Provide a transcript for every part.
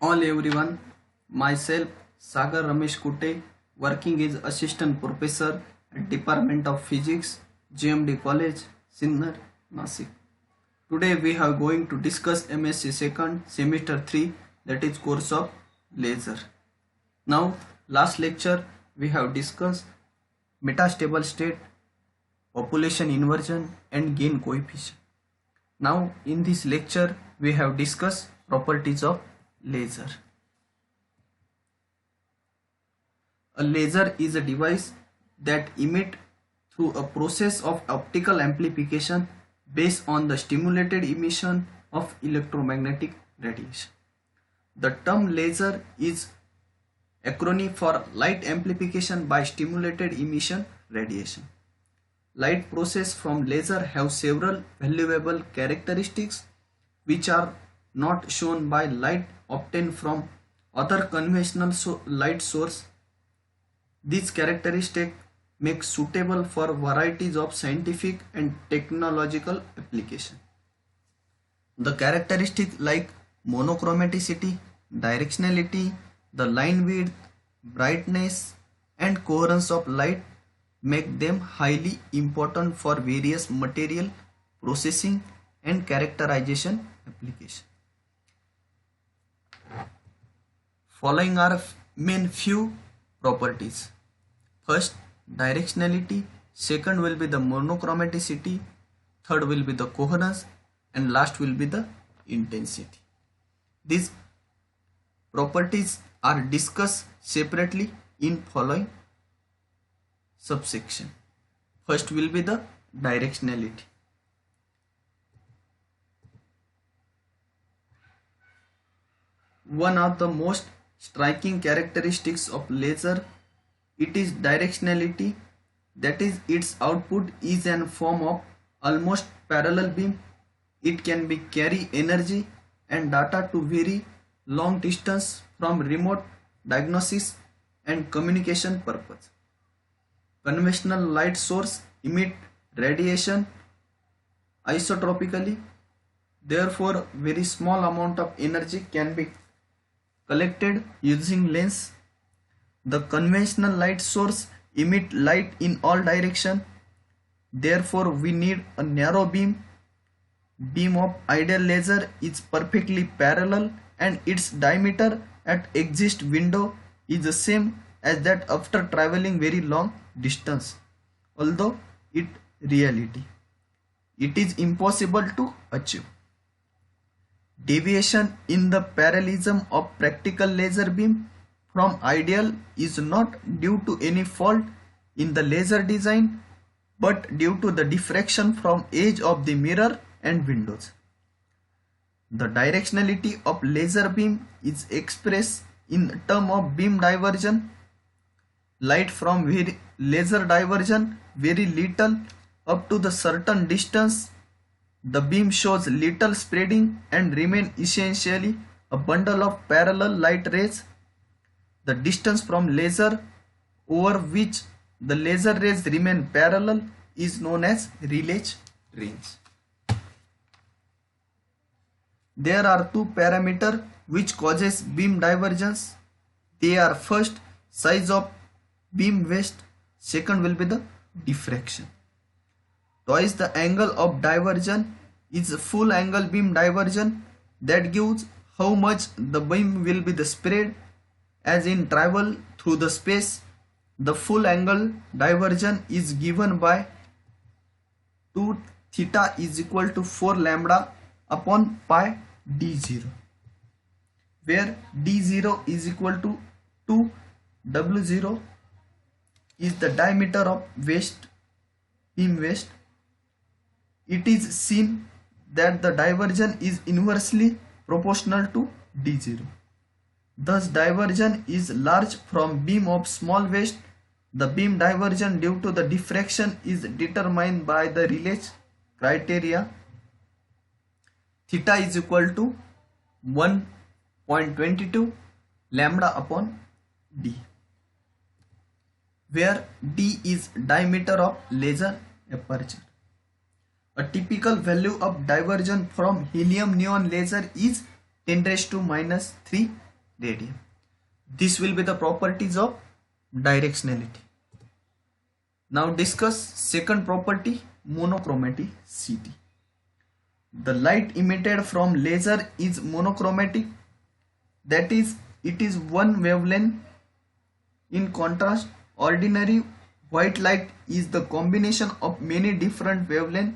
All everyone, myself Sagar Ramesh Kute, working as assistant professor at Department of Physics, GMD College, Sinnar, Nasik. Today we are going to discuss MSc second semester 3, that is course of laser. Now last lecture we have discussed metastable state, population inversion and gain coefficient. Now in this lecture we have discussed properties of laser. A laser is a device that emits through a process of optical amplification based on the stimulated emission of electromagnetic radiation. The term laser is acronym for light amplification by stimulated emission radiation. Light process from laser have several valuable characteristics which are not shown by light obtained from other conventional light source. These characteristics make suitable for varieties of scientific and technological application. The characteristics like monochromaticity, directionality, the line width, brightness and coherence of light make them highly important for various material processing and characterization application. Following are main few properties. First, directionality. Second will be the monochromaticity. Third will be the coherence. And last will be the intensity. These properties are discussed separately in following subsection. First will be the directionality. One of the most striking characteristics of laser, it is directionality, that is its output is in form of almost parallel beam. It can be carry energy and data to very long distance from remote diagnosis and communication purpose. Conventional light source emit radiation isotropically, therefore very small amount of energy can be collected using lens. The conventional light source emit light in all direction, therefore we need a narrow beam. Beam of ideal laser is perfectly parallel and its diameter at exit window is the same as that after traveling very long distance, although in reality it is impossible to achieve. Deviation in the parallelism of practical laser beam from ideal is not due to any fault in the laser design but due to the diffraction from edge of the mirror and windows. The directionality of laser beam is expressed in term of beam diversion. Light from laser diversion very little up to the certain distance. The beam shows little spreading and remain essentially a bundle of parallel light rays. The distance from laser over which the laser rays remain parallel is known as Rayleigh range. There are two parameters which causes beam divergence. They are first size of beam waist, second will be the diffraction. Twice the angle of diversion is full angle beam diversion, that gives how much the beam will be the spread as in travel through the space. The full angle diversion is given by 2 theta is equal to 4 lambda upon pi d0, where d0 is equal to 2 w0 is the diameter of waist, beam waist. It is seen that the diversion is inversely proportional to d0. Thus diversion is large from beam of small waist. The beam diversion due to the diffraction is determined by the Rayleigh criteria. Theta is equal to 1.22 lambda upon d, where d is diameter of laser aperture. A typical value of diversion from helium neon laser is 10 raised to minus 3 radian. This will be the properties of directionality. Now discuss second property, monochromaticity. The light emitted from laser is monochromatic, that is, it is one wavelength. In contrast, ordinary white light is the combination of many different wavelengths.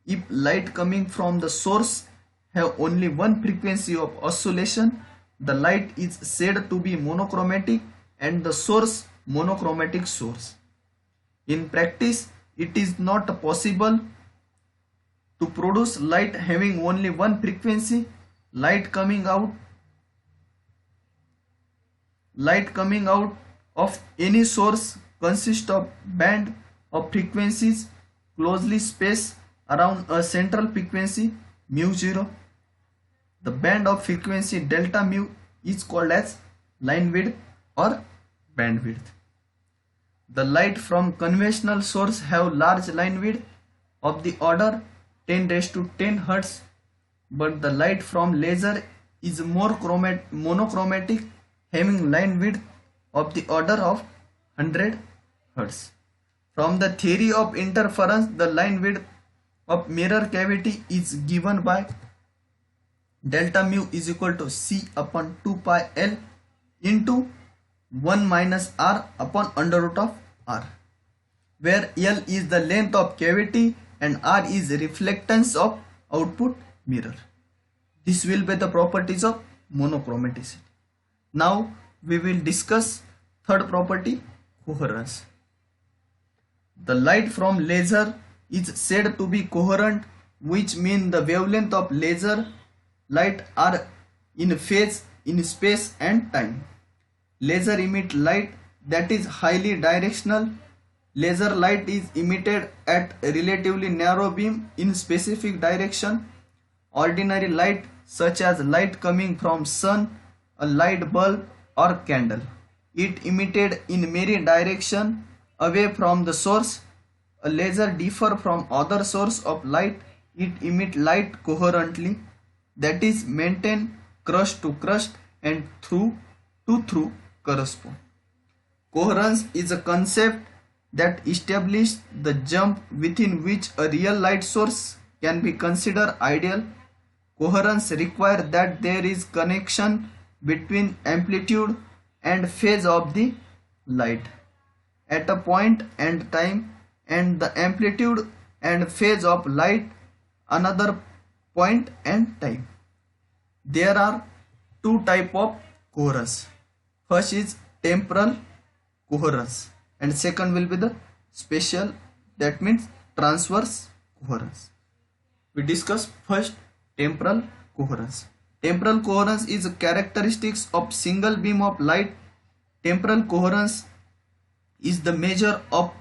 If light coming from the source have only one frequency of oscillation, the light is said to be monochromatic and the source monochromatic source. In practice, it is not possible to produce light having only one frequency. Light coming out of any source consists of band of frequencies closely spaced around a central frequency mu 0. The band of frequency delta mu is called as line width or bandwidth. The light from conventional source have large line width of the order 10 raised to 10 Hz, but the light from laser is more monochromatic, having line width of the order of 100 Hz. From the theory of interference, the line width of mirror cavity is given by delta mu is equal to C upon 2 pi L into 1 minus R upon under root of R, where L is the length of cavity and R is reflectance of output mirror. This will be the properties of monochromaticity. Now we will discuss third property, coherence. The light from laser is said to be coherent, which means the wavelength of laser light are in phase in space and time. Laser emit light that is highly directional. Laser light is emitted at a relatively narrow beam in specific direction. Ordinary light, such as light coming from sun, a light bulb or candle, it emitted in many directions away from the source. A laser differ from other source of light. It emit light coherently, that is maintain crust to crust and through to through correspond. Coherence is a concept that establishes the jump within which a real light source can be considered ideal. Coherence requires that there is connection between amplitude and phase of the light at a point and time, and the amplitude and phase of light another point and time. There are two types of coherence. First is temporal coherence and second will be the spatial, that means transverse coherence. We discuss first temporal coherence. Temporal coherence is a characteristics of single beam of light. Temporal coherence is the measure of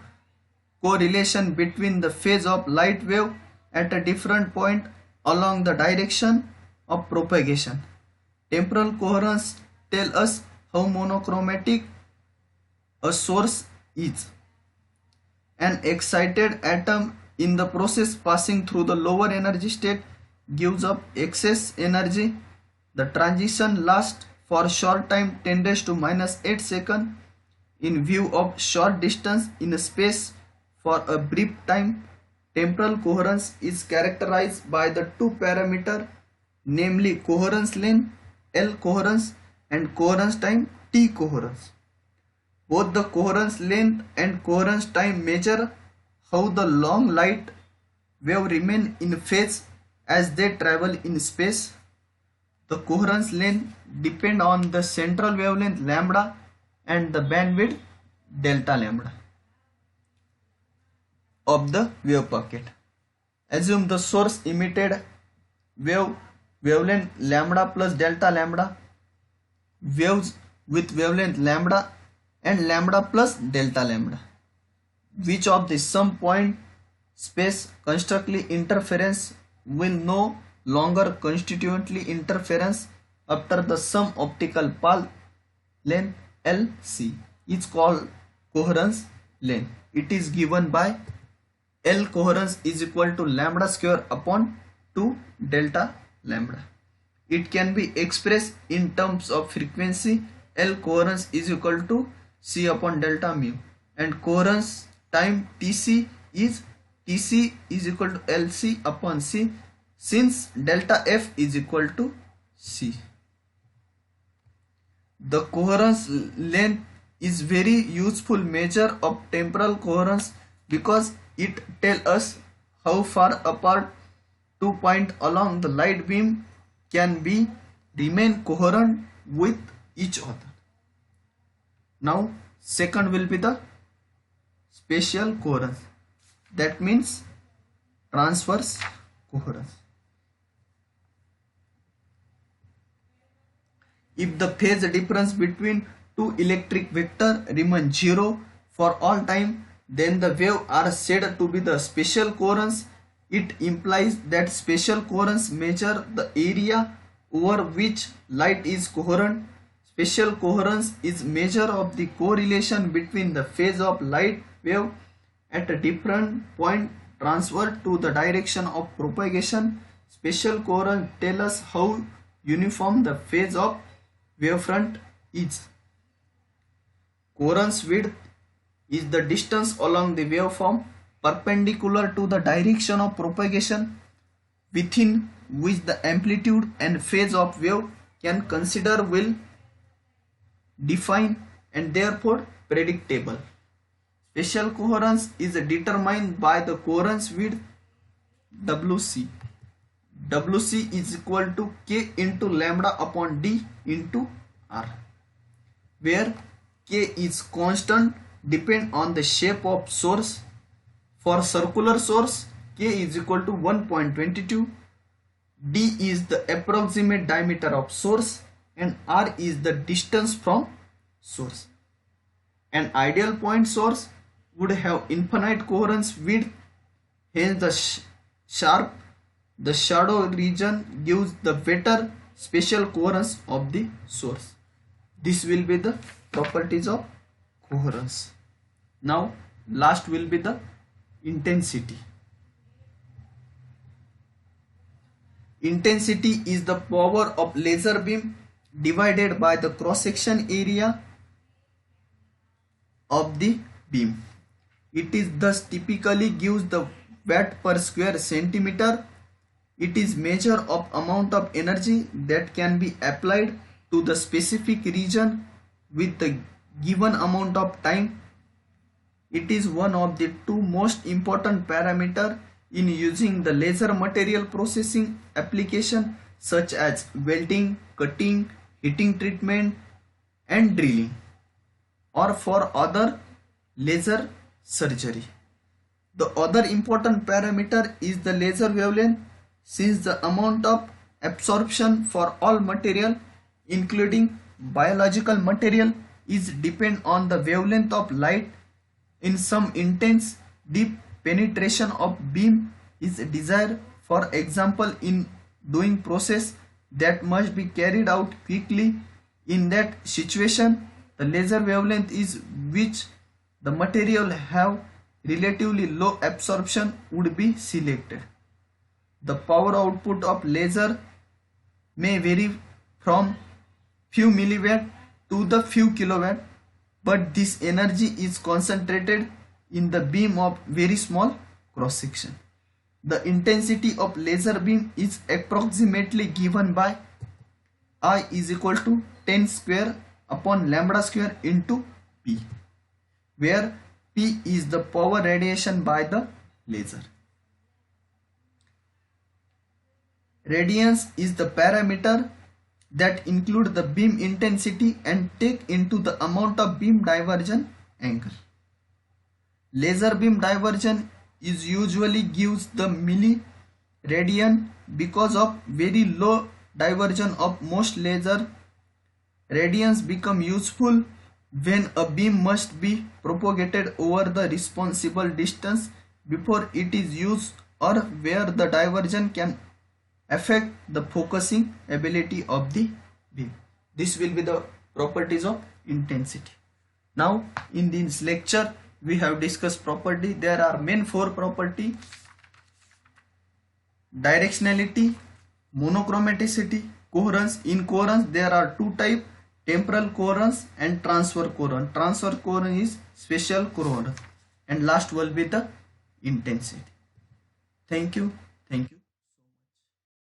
correlation between the phase of light wave at a different point along the direction of propagation. Temporal coherence tells us how monochromatic a source is. An excited atom in the process passing through the lower energy state gives up excess energy. The transition lasts for short time, 10 raised to minus 8 seconds. In view of short distance in space for a brief time, temporal coherence is characterized by the two parameters, namely coherence length L coherence and coherence time T coherence. Both the coherence length and coherence time measure how the long light wave remain in phase as they travel in space. The coherence length depend on the central wavelength lambda and the bandwidth delta lambda of the wave packet. Assume the source emitted wavelength lambda plus delta lambda, waves with wavelength lambda and lambda plus delta lambda, which of the some point space constantly interference will no longer constituently interference after the sum optical path length LC is called coherence length. It is given by L coherence is equal to lambda square upon 2 delta lambda. it can be expressed in terms of frequency. L coherence is equal to C upon delta mu, and coherence time Tc is equal to Lc upon C, since delta F is equal to C. The coherence length is very useful measure of temporal coherence because it tells us how far apart two points along the light beam can be remain coherent with each other. Now second will be the spatial coherence, that means transverse coherence. If the phase difference between two electric vectors remains zero for all time, then the waves are said to be the spatial coherence. It implies that spatial coherence measures the area over which light is coherent. Spatial coherence is measure of the correlation between the phase of light wave at a different point transverse to the direction of propagation. Spatial coherence tells us how uniform the phase of wavefront is. Coherence width is the distance along the waveform perpendicular to the direction of propagation within which the amplitude and phase of wave can consider will defined and therefore predictable. Spatial coherence is determined by the coherence width Wc. Wc is equal to K into lambda upon D into R, where K is constant depend on the shape of source. For circular source, K is equal to 1.22, D is the approximate diameter of source, and R is the distance from source. An ideal point source would have infinite coherence width, hence the shadow region gives the better spatial coherence of the source. This will be the properties of coherence. Now last will be the intensity. Intensity is the power of laser beam divided by the cross section area of the beam. It is thus typically gives the watt per square centimeter. It is measure of amount of energy that can be applied to the specific region with the given amount of time. It is one of the two most important parameters in using the laser material processing application such as welding, cutting, heating treatment and drilling, or for other laser surgery. The other important parameter is the laser wavelength, since the amount of absorption for all material including biological material is depend on the wavelength of light. In some intense deep penetration of beam is desired, for example in doing process that must be carried out quickly. In that situation, the laser wavelength is which the material have relatively low absorption would be selected. The power output of laser may vary from few milliwatt to the few kilowatt, but this energy is concentrated in the beam of very small cross section. The intensity of laser beam is approximately given by I is equal to 10 square upon lambda square into P, where P is the power radiation by the laser. Radiance is the parameter that include the beam intensity and take into the amount of beam divergence angle. Laser beam divergence is usually gives the milliradian because of very low divergence of most laser. Radiance become useful when a beam must be propagated over the responsible distance before it is used, or where the divergence can affect the focusing ability of the beam. This will be the properties of intensity. Now in this lecture we have discussed property. There are main four property: directionality, monochromaticity, Coherence. In coherence, there are two types: temporal coherence and transfer coherence. Transfer coherence is spatial coherence, and last will be the intensity. Thank you. Thank you.